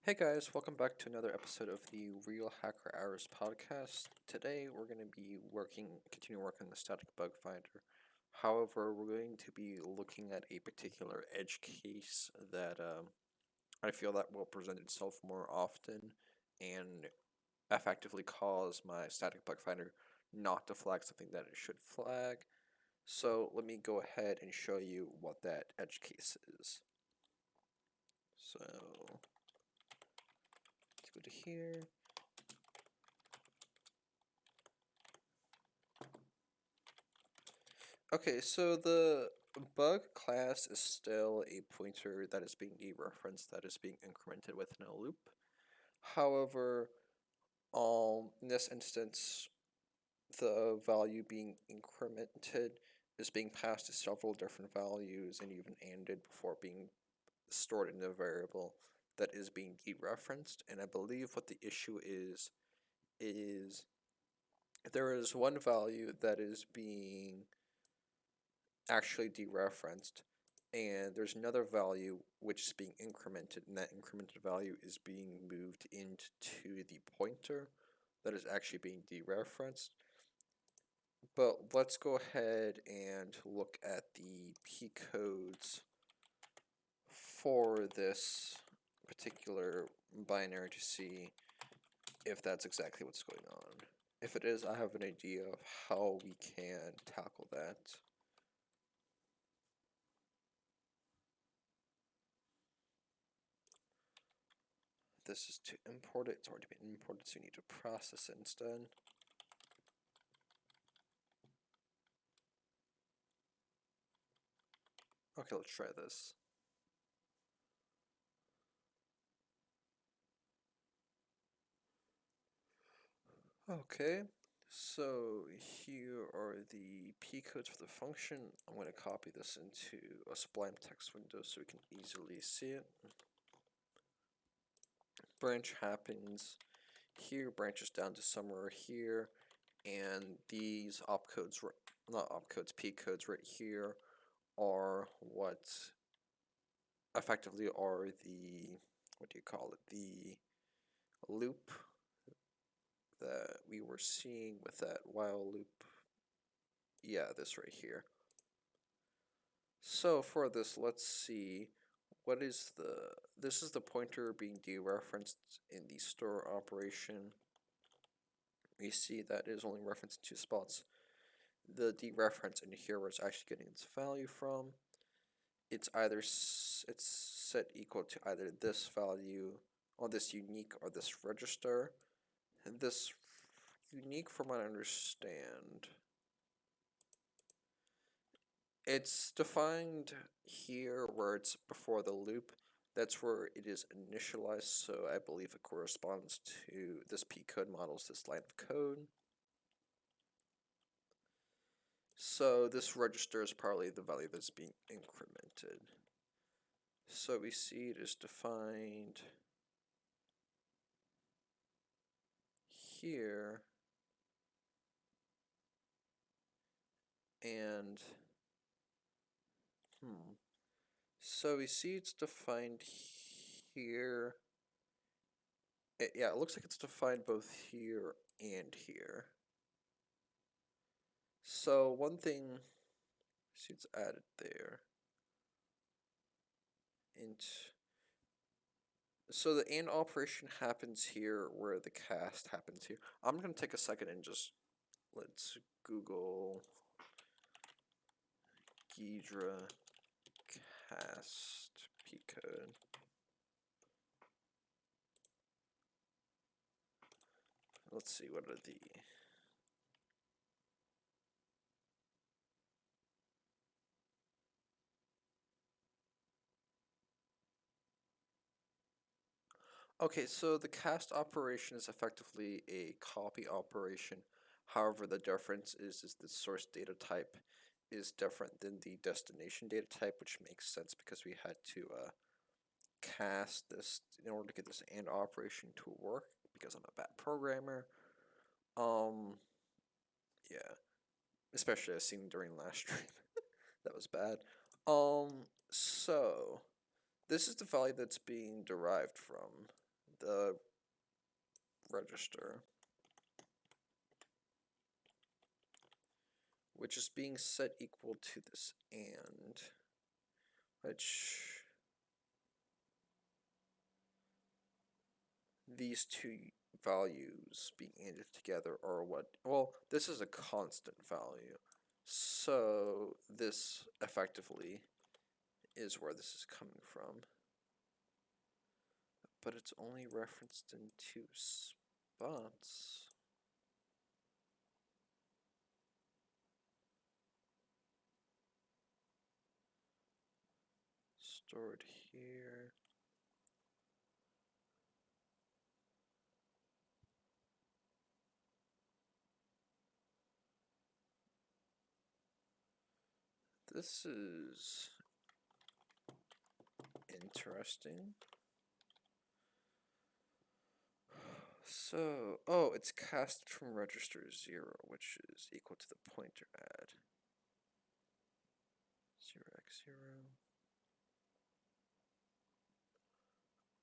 Hey guys, welcome back to another episode of the Real Hacker Hours podcast. Today we're going to be continue working on the static bug finder. However, we're going to be looking at a particular edge case that I feel that will present itself more often and effectively cause my static bug finder not to flag something that it should flag. So let me go ahead and show you what that edge case is. So let's go to here. Okay, so the bug class is still a pointer that is being dereferenced, that is being incremented within a loop. However, in this instance, the value being incremented is being passed to several different values and even ANDed before being stored in a variable that is being dereferenced. And I believe what the issue is there is one value that is being actually dereferenced, and there's another value which is being incremented, and that incremented value is being moved into the pointer that is actually being dereferenced. But let's go ahead and look at the P codes for this particular binary to see if that's exactly what's going on. If it is, I have an idea of how we can tackle that. This is to import it. It's already been imported, so you need to process it instead. Okay, let's try this. Okay, so here are the P codes for the function. I'm going to copy this into a Sublime text window so we can easily see it. Branch happens here, branches down to somewhere here, and these opcodes, not opcodes, P codes right here are what effectively are the, what do you call it, the loop that we were seeing with that while loop. Yeah, this right here. So for this, let's see, what is this is the pointer being dereferenced in the store operation. We see that is only referenced in two spots. The dereference in here where it's actually getting its value from, it's either it's set equal to either this value or this unique or this register. And this unique, from what I understand, it's defined here where it's before the loop. That's where it is initialized, so I believe it corresponds to this P code models this line of code. So this register is probably the value that's being incremented. So we see it is defined here, and so we see it's defined here. Yeah, it looks like it's defined both here and here. So one thing, see, it's added there. So the AND operation happens here where the cast happens here. I'm going to take a second and just let's Google Ghidra cast P code. Let's see, what are the... Okay, so the cast operation is effectively a copy operation. However, the difference is the source data type is different than the destination data type, which makes sense because we had to cast this in order to get this AND operation to work because I'm a bad programmer. Yeah, especially as seen during last stream. That was bad. So this is the value that's being derived from. the register, which is being set equal to this AND, which these two values being ANDed together are what, well, this is a constant value, so this effectively is where this is coming from, but it's only referenced in 2 spots. Stored here. This is interesting. So, oh, it's cast from register 0, which is equal to the pointer add. 0x0.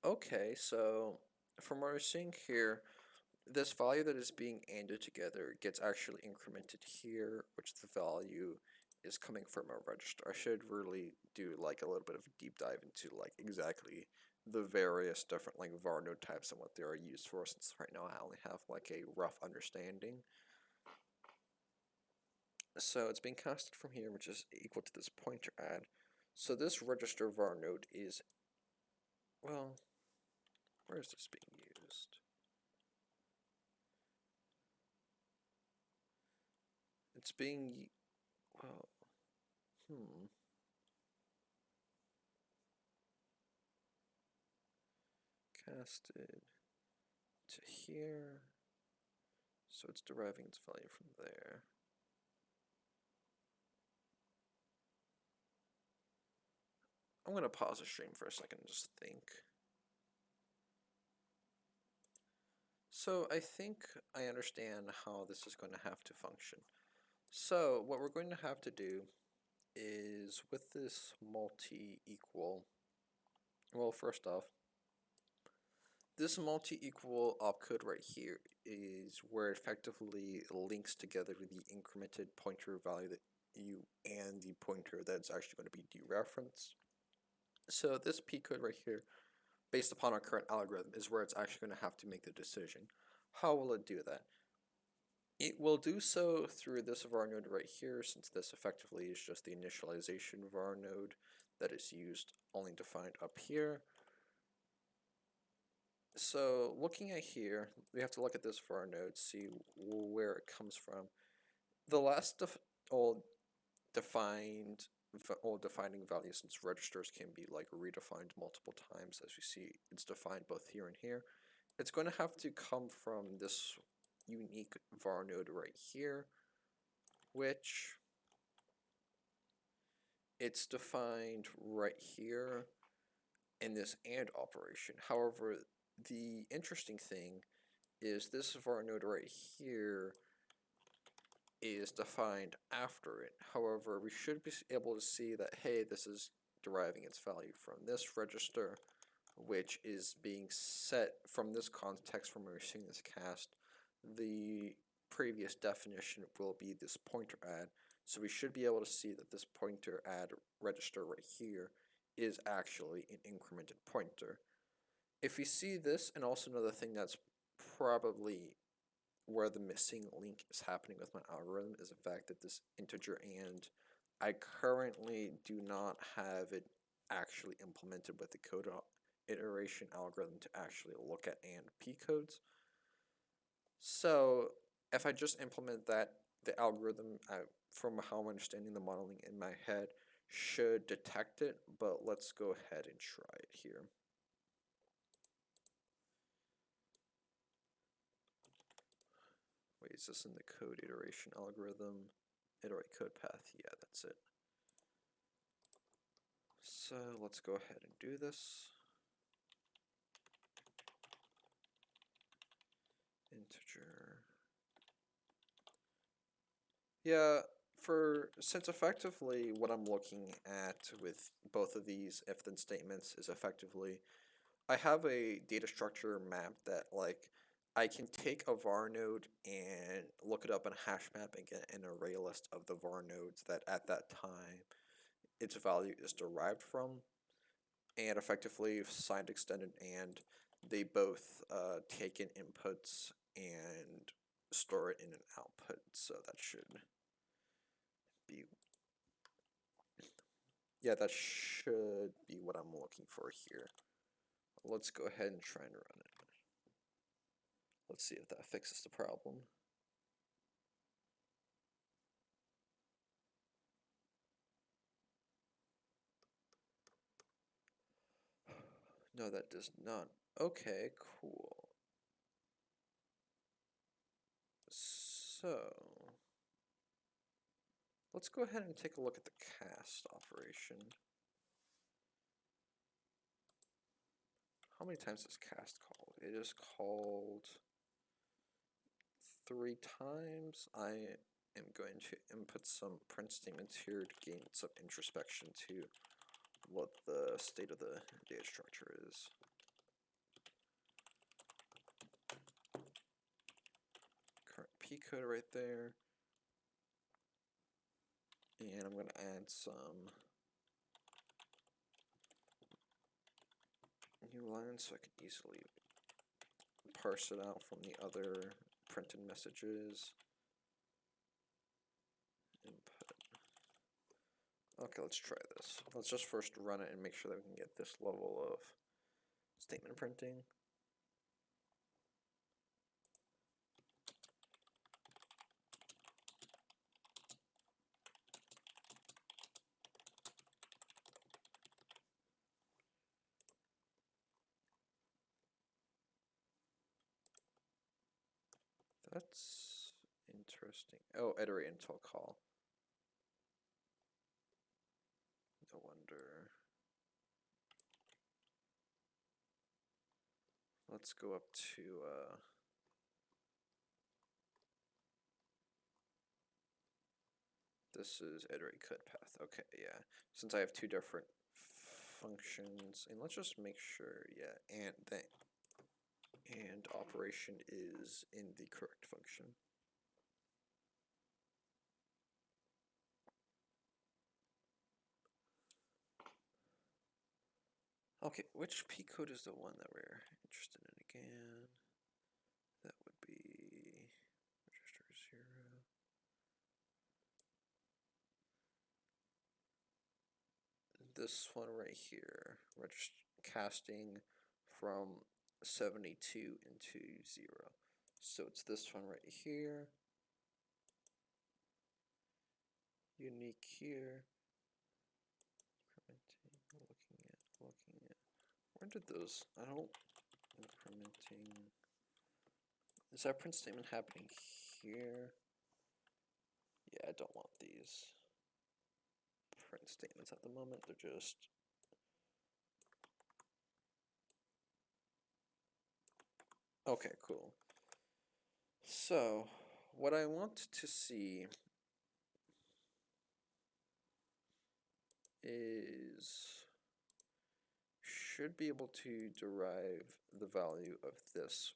Okay, so from what we're seeing here, this value that is being ANDed together gets actually incremented here, which the value is coming from a register. I should really do like a little bit of a deep dive into like exactly the various different like varnode types and what they are used for, since right now I only have like a rough understanding. So it's being casted from here, which is equal to this pointer add. So this register varnode is, well, where is this being used? It's being, well, casted to here, so it's deriving its value from there. I'm going to pause the stream for a second and just think. So I think I understand how this is going to have to function. So what we're going to have to do is with this multi-equal, well, first off, this multi-equal opcode right here is where it effectively links together the incremented pointer value that you and the pointer that's actually going to be dereferenced. So this P code right here, based upon our current algorithm, is where it's actually going to have to make the decision. How will it do that? It will do so through this varnode right here, since this effectively is just the initialization varnode that is used only defined up here. So looking at here, we have to look at this varnode, see where it comes from. The last defining value, since registers can be like redefined multiple times, as you see, it's defined both here and here. It's going to have to come from this unique varnode right here, which it's defined right here in this AND operation. However, the interesting thing is this varnode right here is defined after it. However, we should be able to see that, hey, this is deriving its value from this register, which is being set from this context from where we're seeing this cast. The previous definition will be this pointer add. So we should be able to see that this pointer add register right here is actually an incremented pointer. If we see this, and also another thing that's probably where the missing link is happening with my algorithm, is the fact that this integer and I currently do not have it actually implemented with the code iteration algorithm to actually look at and p codes. So if I just implement that, the algorithm, from how I'm understanding the modeling in my head, should detect it, but let's go ahead and try it here. Wait, is this in the code iteration algorithm? Iterate code path, yeah, that's it. So let's go ahead and do this. Integer. Yeah, since effectively what I'm looking at with both of these if-then statements is effectively I have a data structure map that like I can take a var node and look it up in a hash map and get an array list of the var nodes that at that time its value is derived from, and effectively signed, extended, and they both take in inputs and store it in an output. So that should be, yeah, that should be what I'm looking for here. Let's go ahead and try and run it. Let's see if that fixes the problem. No, that does not. Okay, cool. So, let's go ahead and take a look at the cast operation. How many times is cast called? It is called 3 times. I am going to input some print statements here to gain some introspection to what the state of the data structure is. Current P code right there. And I'm going to add some new lines so I can easily parse it out from the other printed messages. Input. Okay, let's try this. Let's just first run it and make sure that we can get this level of statement printing. That's interesting. Oh, iterate until call. No wonder. Let's go up to this is iterate cut path. Okay, yeah. Since I have 2 different functions, and let's just make sure, yeah, and operation is in the correct function. Okay, which P code is the one that we're interested in again? That would be register 0. This one right here, casting from 72 into 0. So it's this one right here. Unique here. Looking at. Where did those? I don't. Incrementing. Is that print statement happening here? Yeah, I don't want these print statements at the moment. They're just. Okay, cool. So, what I want to see is should be able to derive the value of this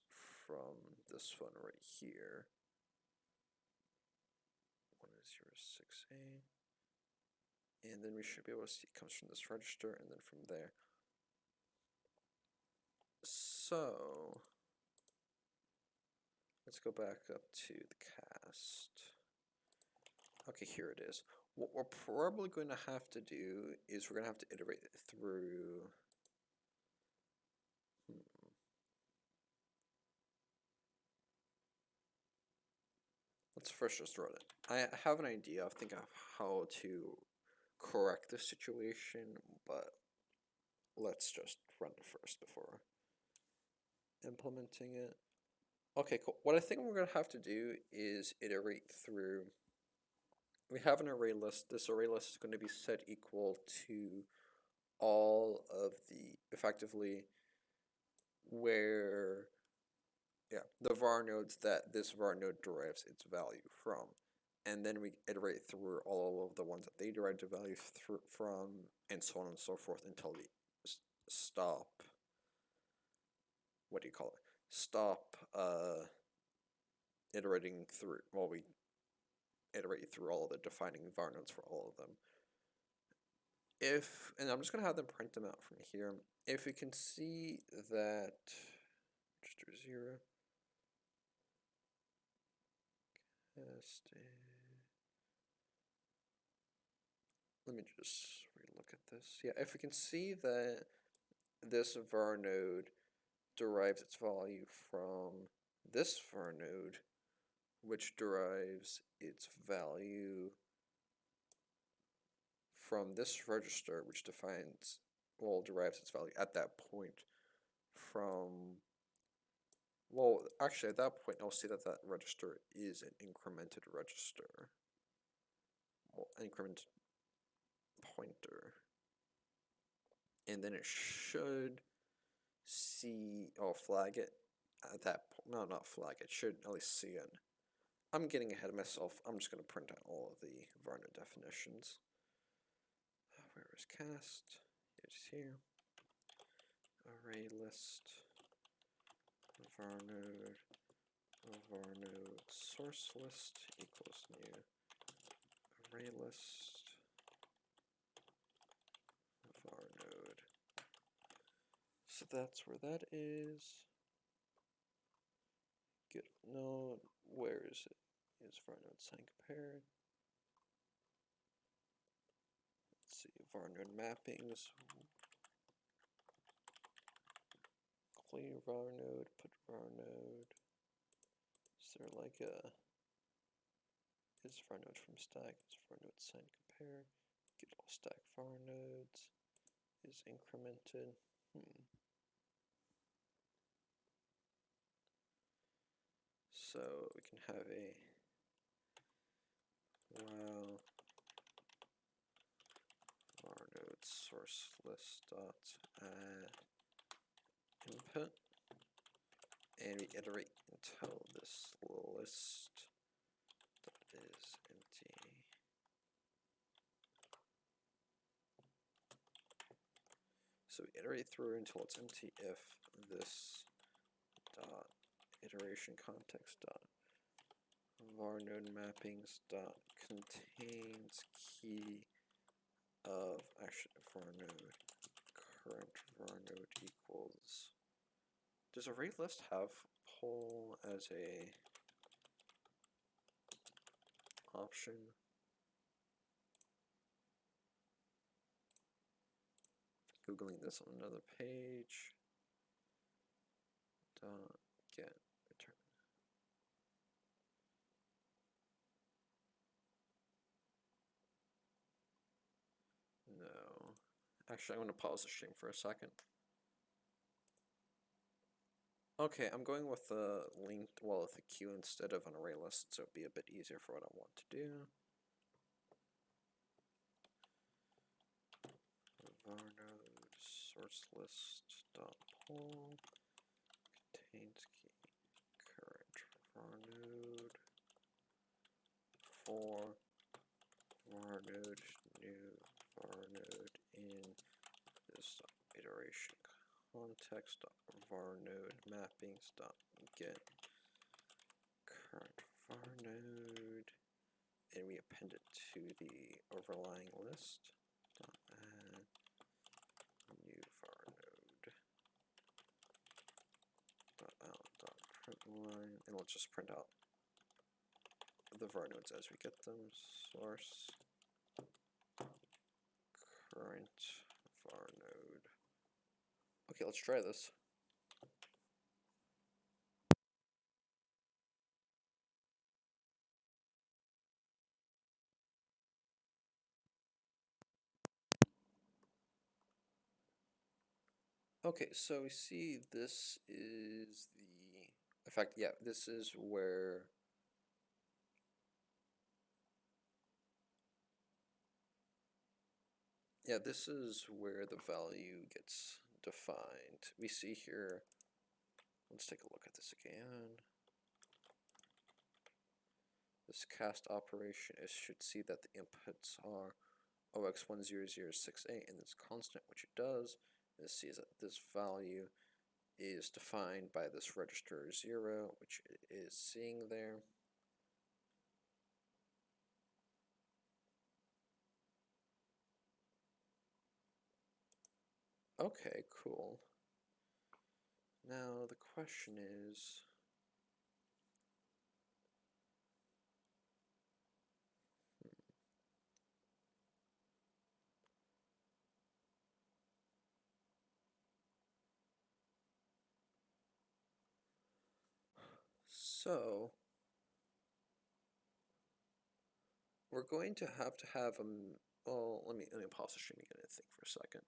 from this one right here. 106A. And then we should be able to see it comes from this register and then from there. So let's go back up to the cast. Okay, here it is. What we're probably going to have to do is we're going to have to iterate it through. Let's first just run it. I have an idea, I think, of how to correct this situation, but let's just run it first before implementing it. Okay, cool. What I think we're going to have to do is iterate through. We have an array list. This array list is going to be set equal to all of the, effectively, where, yeah, the var nodes that this var node derives its value from. And then we iterate through all of the ones that they derive the value from, and so on and so forth until we stop what do you call it? Stop iterating through, well, we iterate through all of the defining varnodes for all of them. And I'm just going to have them print them out from here. If we can see that register 0, let me just relook at this. Yeah, if we can see that this varnode derives its value from this varnode, which derives its value from this register, which derives its value at that point from, well, actually at that point I'll see that that register is an incremented register, well, increment pointer, and then it should flag it at that point. No, not flag it, should at least see it. I'm getting ahead of myself. I'm just going to print out all of the varnode definitions. Where is cast? It's here. Array list, varnode source list equals new array list varnode. So that's where that is. No, where is it? Is varnode sign compared? Let's see, varnode mappings. Clear varnode, put varnode. Is there like a, is varnode from stack? Is varnode sign compare? Get all stack varnodes is incremented. So we can have a wow varnode source list dot add input, and we iterate until this list that is empty. So we iterate through until it's empty if this dot iteration context dot varnode mappings dot contains key of varnode current varnode equals. Does array list have poll as a option? Googling this on another page. Dot get return. No. Actually, I'm going to pause the stream for a second. Okay, I'm going with the linked, well, with a queue instead of an array list, so it'd be a bit easier for what I want to do. Varnode source list dot poll contains key current varnode for varnode new varnode in this iteration context varnode mappings dot get current varnode, and we append it to the overlying list dot add new varnode dot out dot print line, and we'll just print out the varnodes as we get them. Source current varnode. Okay, let's try this. Okay, so we see this is the, in fact, yeah, this is where the value gets defined. We see here, let's take a look at this again. This cast operation should see that the inputs are OX10068 and this constant, which it does. It sees that this value is defined by this register 0, which it is seeing there. Okay, cool. Now the question is, so we're going to have a, well, let me pause the stream again and think for a second.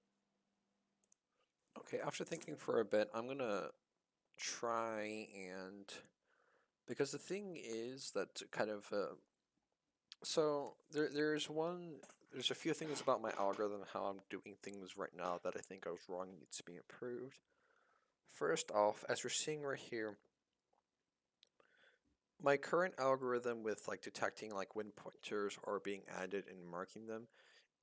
Okay, after thinking for a bit, I'm gonna try and, because the thing is that kind of, so there's a few things about my algorithm, how I'm doing things right now that I think I was wrong, needs to be improved. First off, as we're seeing right here, my current algorithm with like detecting like when pointers are being added and marking them,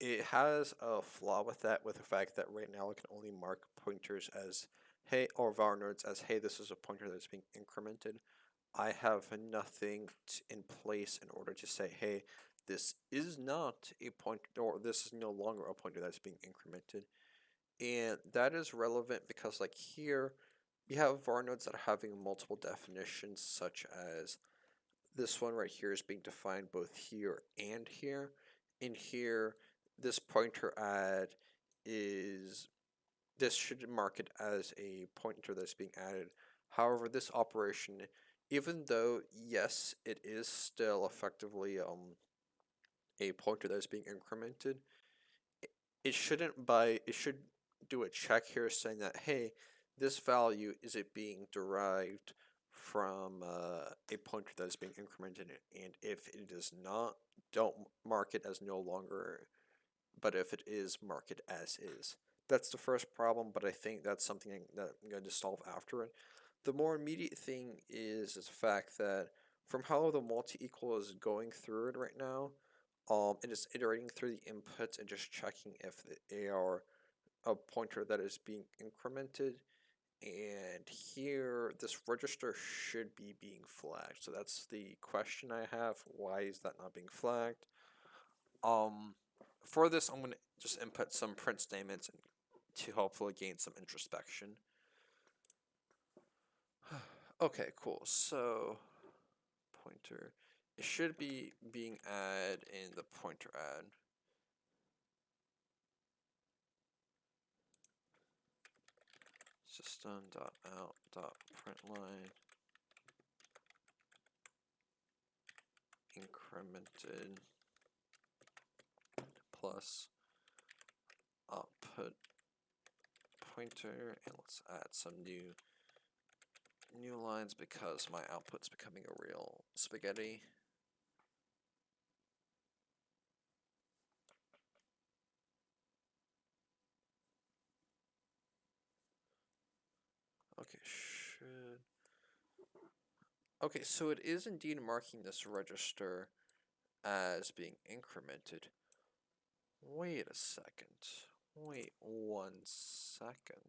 it has a flaw with that, with the fact that right now it can only mark pointers as hey, or varnodes as hey, this is a pointer that's being incremented. I have nothing in place in order to say hey, this is not a pointer, or this is no longer a pointer that's being incremented. And that is relevant because like here you have varnodes that are having multiple definitions, such as this one right here is being defined both here and here. In here, this pointer add is, this should mark it as a pointer that's being added. However, this operation, even though yes, it is still effectively a pointer that's being incremented, it shouldn't by it should do a check here saying that hey, this value, is it being derived from a pointer that is being incremented, and if it is not, don't mark it as no longer, but if it is, mark it as is. That's the first problem, but I think that's something that I'm going to solve after it. The more immediate thing is the fact that from how the multi-equal is going through it right now, it is iterating through the inputs and just checking if they are a pointer that is being incremented. And here, this register should be being flagged. So that's the question I have. Why is that not being flagged? For this, I'm going to just input some print statements to hopefully gain some introspection. Okay, cool. So, pointer. It should be being add in the pointer add. System.out.println incremented plus output pointer, and let's add some new lines because my output's becoming a real spaghetti. Okay, okay, so it is indeed marking this register as being incremented. Wait a second. Wait 1 second.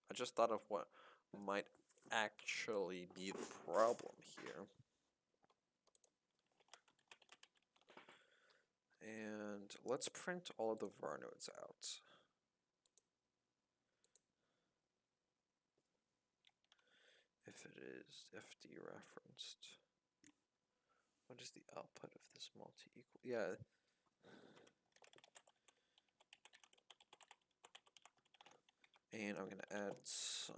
I just thought of what might actually be the problem here. And let's print all of the varnodes out. If it is FD referenced. What is the output of this multi-equal? Yeah. And I'm going to add some.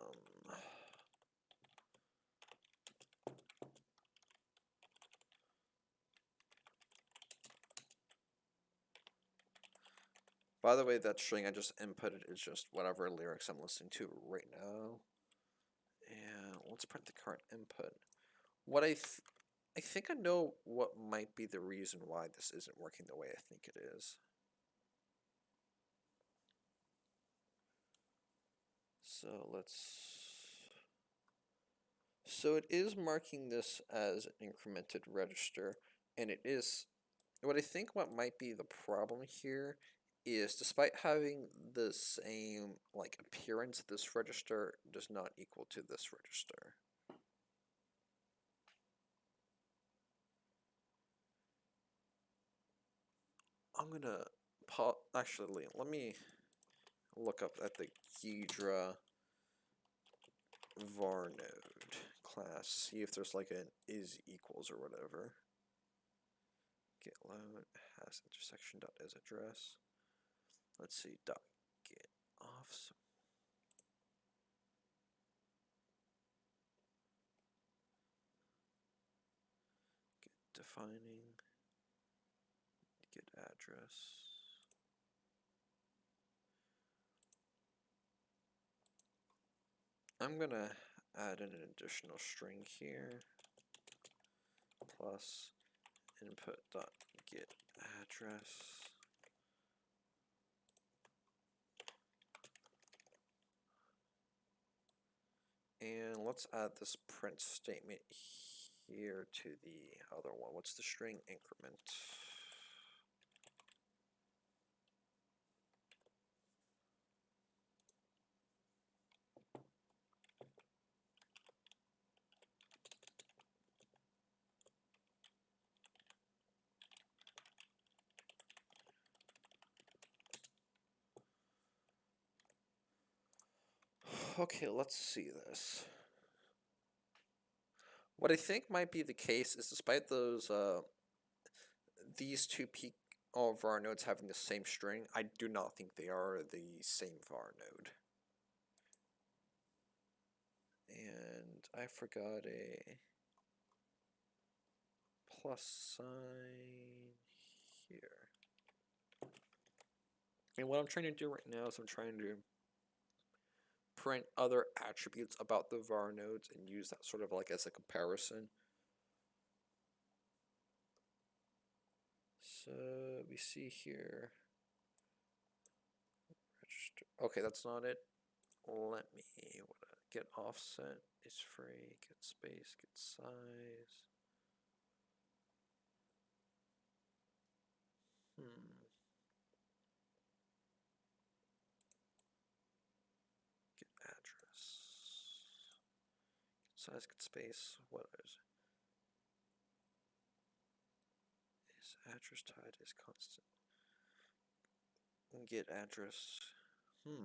By the way, that string I just inputted is just whatever lyrics I'm listening to right now. And let's print the current input. What I think I know what might be the reason why this isn't working the way I think it is. So it is marking this as an incremented register, and it is, what I think what might be the problem here is despite having the same like appearance, this register does not equal to this register. I'm gonna actually let me look up at the Ghidra varnode class, see if there's like an is equals or whatever. Get load has intersection dot is address. Let's see dot get off. Get defining get address. I'm gonna add in an additional string here plus input dot get address. And let's add this print statement here to the other one. What's the string increment? Okay, let's see this. What I think might be the case is despite those these two peak var nodes having the same string, I do not think they are the same var node. And I forgot a plus sign here. And what I'm trying to do right now is I'm trying to print other attributes about the var nodes and use that sort of like as a comparison. So we see here register. Okay, that's not it. Let me get offset is free, get space, get size. Get address. Get size, get space. What is address tied is constant? Get address. Get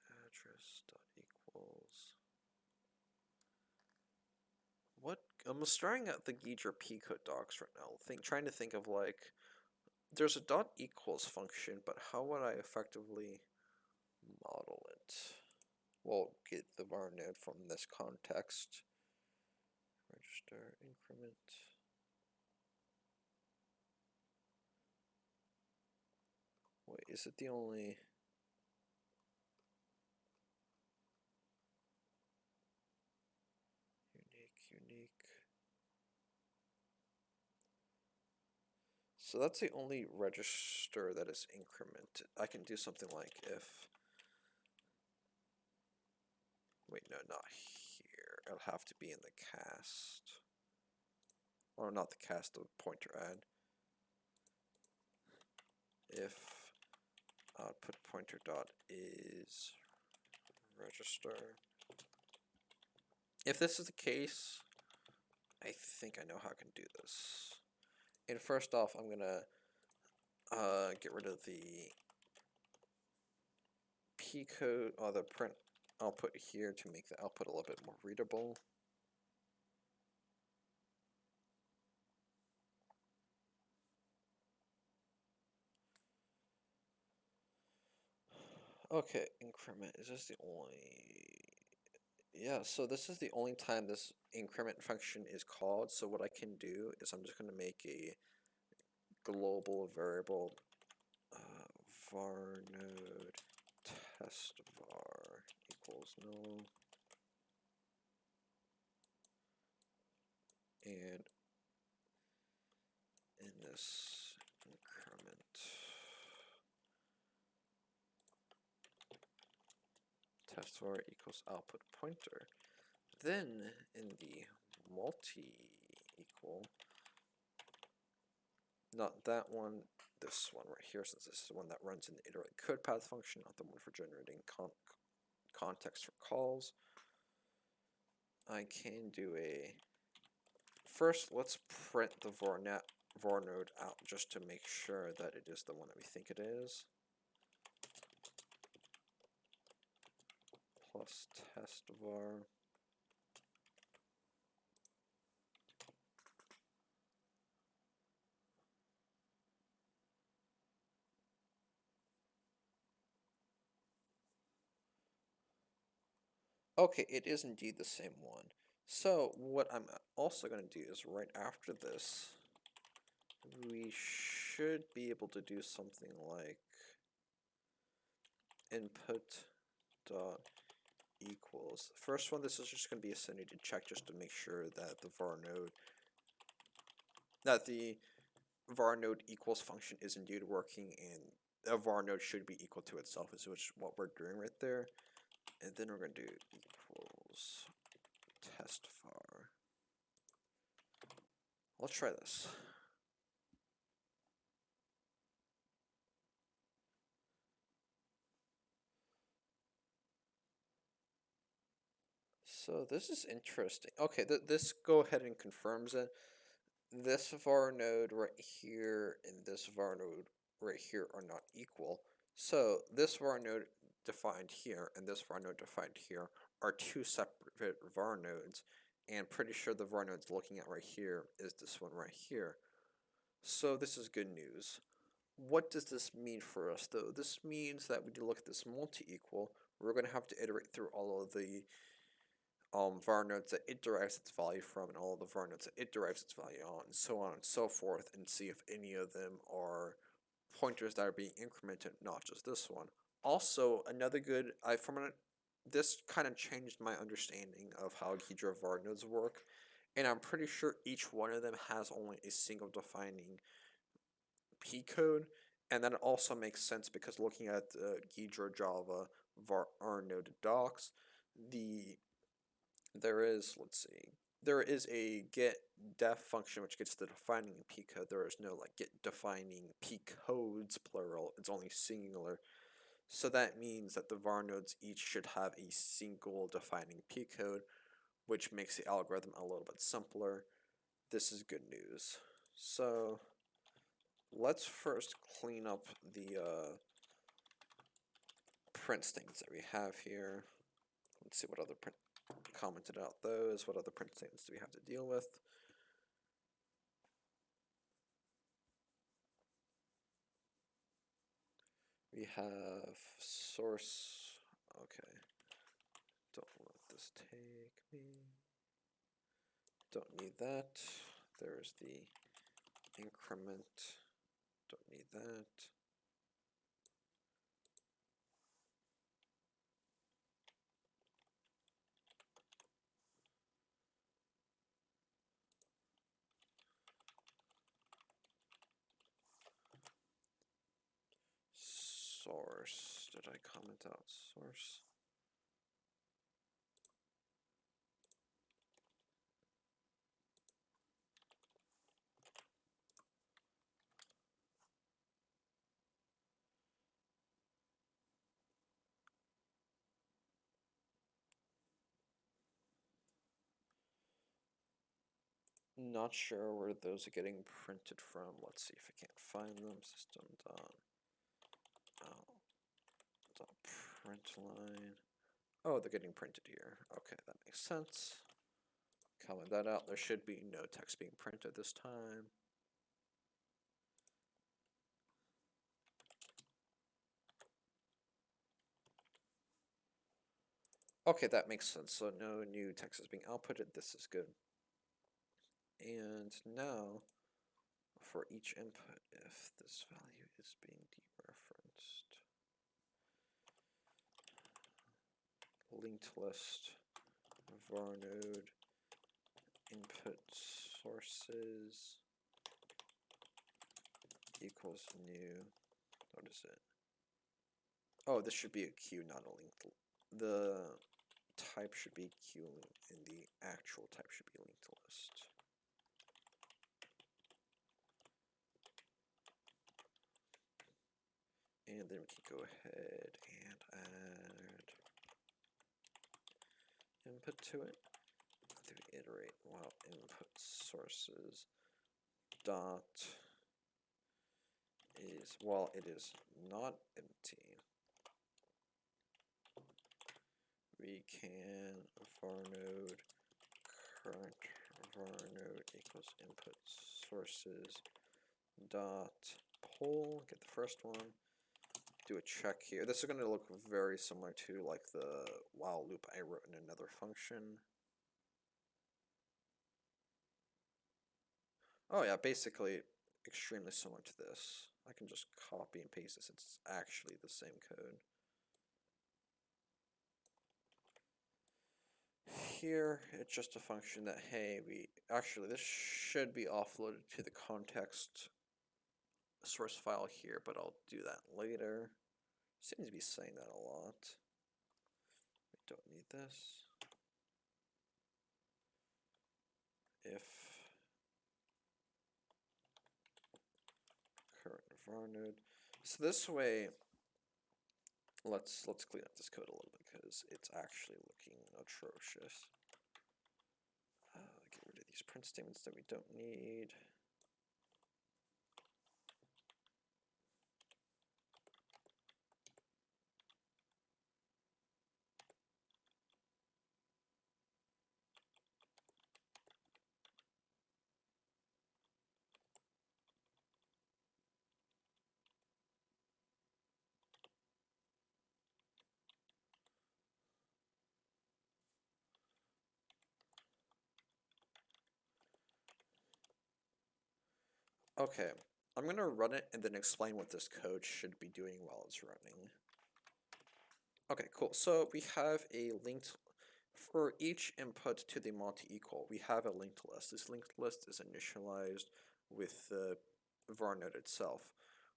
address dot equals. What? I'm staring at the Ghidra P-code docs right now, trying to think of like, there's a dot equals function, but how would I effectively model it? Well, get the var node from this context. Register increment. Wait, is it the only? Unique. So that's the only register that is incremented. I can do something like if, wait, no, not here. It'll have to be in the cast. Or not the cast, the pointer add. If output pointer dot is register. If this is the case, I think I know how I can do this. And first off, I'm gonna get rid of the P code or the print output here to make the output a little bit more readable. Okay, increment, is this the only? Yeah, so this is the only time this increment function is called. So what I can do is I'm just going to make a global variable var node test var equals null, and in this increment test var equals output pointer. Then in the multi-equal, not that one, this one right here, since this is the one that runs in the iterate code path function, not the one for generating context for calls. I can do a, first let's print the varnode out just to make sure that it is the one that we think it is. Plus test var. Okay, it is indeed the same one. So what I'm also going to do is right after this, we should be able to do something like input dot equals. First one, this is just going to be a sanity check just to make sure that the varnode equals function is indeed working, and a varnode should be equal to itself, is which what we're doing right there. And then we're going to do equals test var. Let's try this. So this is interesting. Okay, this go ahead and confirms it. This var node right here and this var node right here are not equal. So this var node defined here and this var node defined here are two separate var nodes, and pretty sure the var nodes looking at right here is this one right here. So this is good news. What does this mean for us though? This means that when you look at this multi-equal, we're going to have to iterate through all of the var nodes that it derives its value from, and all of the var nodes that it derives its value on, and so on and so forth, and see if any of them are pointers that are being incremented, not just this one. Also, another good, this kind of changed my understanding of how Ghidra var nodes work, and I'm pretty sure each one of them has only a single defining P code, and that also makes sense because looking at the Ghidra Java var node docs, there is, let's see, there is a get def function which gets the defining P code. There is no like get defining P codes plural, it's only singular. So that means that the var nodes each should have a single defining P code, which makes the algorithm a little bit simpler. This is good news. So let's first clean up the print statements that we have here. Let's see what other print commented out those. What other print statements do we have to deal with? We have source. Okay. Don't let this take me. Don't need that. There's the increment. Don't need that. Source. Did I comment out source? Not sure where those are getting printed from. Let's see if I can't find them. System dot print line. Oh, they're getting printed here. Okay, that makes sense. Comment that out. There should be no text being printed this time. Okay, that makes sense. So no new text is being outputted. This is good. And now, for each input, if this value is being dereferenced, linked list varnode input sources equals new. What is it? Oh, this should be a queue, not a linked. The type should be QLink and the actual type should be linked list. And then we can go ahead and add input to it. Then we iterate while input sources dot is, while it is not empty, we can varnode current varnode equals input sources dot pull, get the first one, do a check here. This is going to look very similar to like the while loop I wrote in another function. Oh yeah, basically extremely similar to this. I can just copy and paste this, it's actually the same code. Here, it's just a function that, hey, this should be offloaded to the context source file here, but I'll do that later. Seems to be saying that a lot. We don't need this. If current varnode. So this way, let's clean up this code a little bit because it's actually looking atrocious. Get rid of these print statements that we don't need. Okay, I'm going to run it and then explain what this code should be doing while it's running. Okay, cool. So we have a linked, for each input to the multi-equal, we have a linked list. This linked list is initialized with the varnode itself.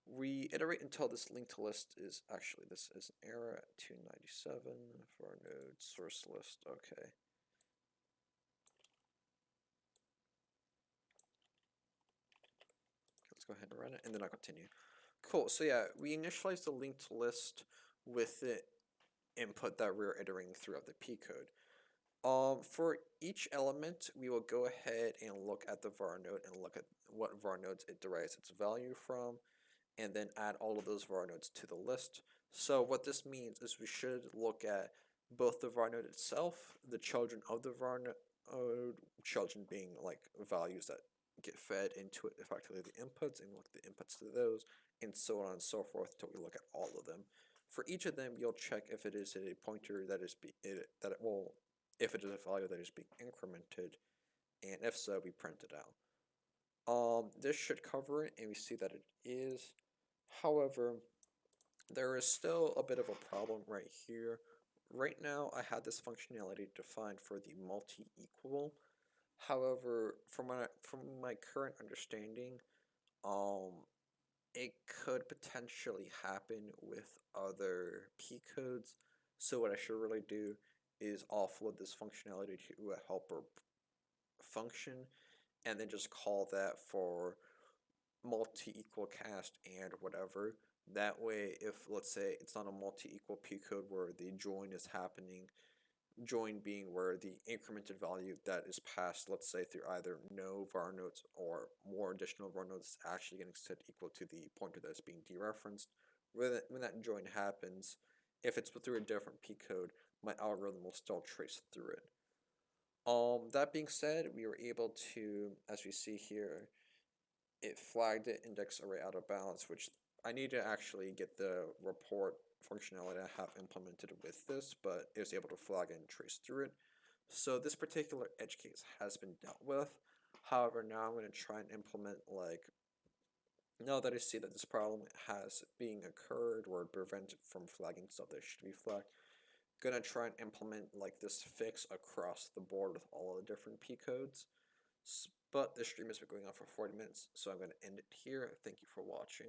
We iterate until this linked list is, actually this is an error at 297, varnode source list, okay. Let's go ahead and run it, and then I'll continue. Cool, so yeah, we initialize the linked list with the input that we're iterating throughout the P code. For each element, we will go ahead and look at the varnode and look at what varnodes it derives its value from, and then add all of those varnodes to the list. So what this means is we should look at both the varnode itself, the children of the varnode, children being like values that get fed into it, effectively the inputs, and look at the inputs to those, and so on and so forth until we look at all of them. For each of them, you'll check if it is a pointer that is if it is a value that is being incremented, and if so, we print it out. This should cover it, and we see that it is. However, there is still a bit of a problem right here. Right now, I had this functionality defined for the multi-equal. However, from my current understanding, it could potentially happen with other P codes. So what I should really do is offload this functionality to a helper function, and then just call that for multi-equal cast and whatever. That way, if let's say it's not a multi-equal P code where the join is happening, join being where the incremented value that is passed, let's say through either no varnodes or more additional varnodes, is actually getting set equal to the pointer that's being dereferenced. When that join happens, if it's through a different P code, my algorithm will still trace through it. That being said, we were able to, as we see here, it flagged the index array out of balance, which I need to actually get the report functionality I have implemented with this, but it was able to flag and trace through it. So this particular edge case has been dealt with. However, now I'm going to try and implement, like, now that I see that this problem has being occurred or prevent it from flagging stuff that should be flagged, gonna try and implement like this fix across the board with all of the different P codes. But this stream has been going on for 40 minutes, so I'm going to end it here. Thank you for watching.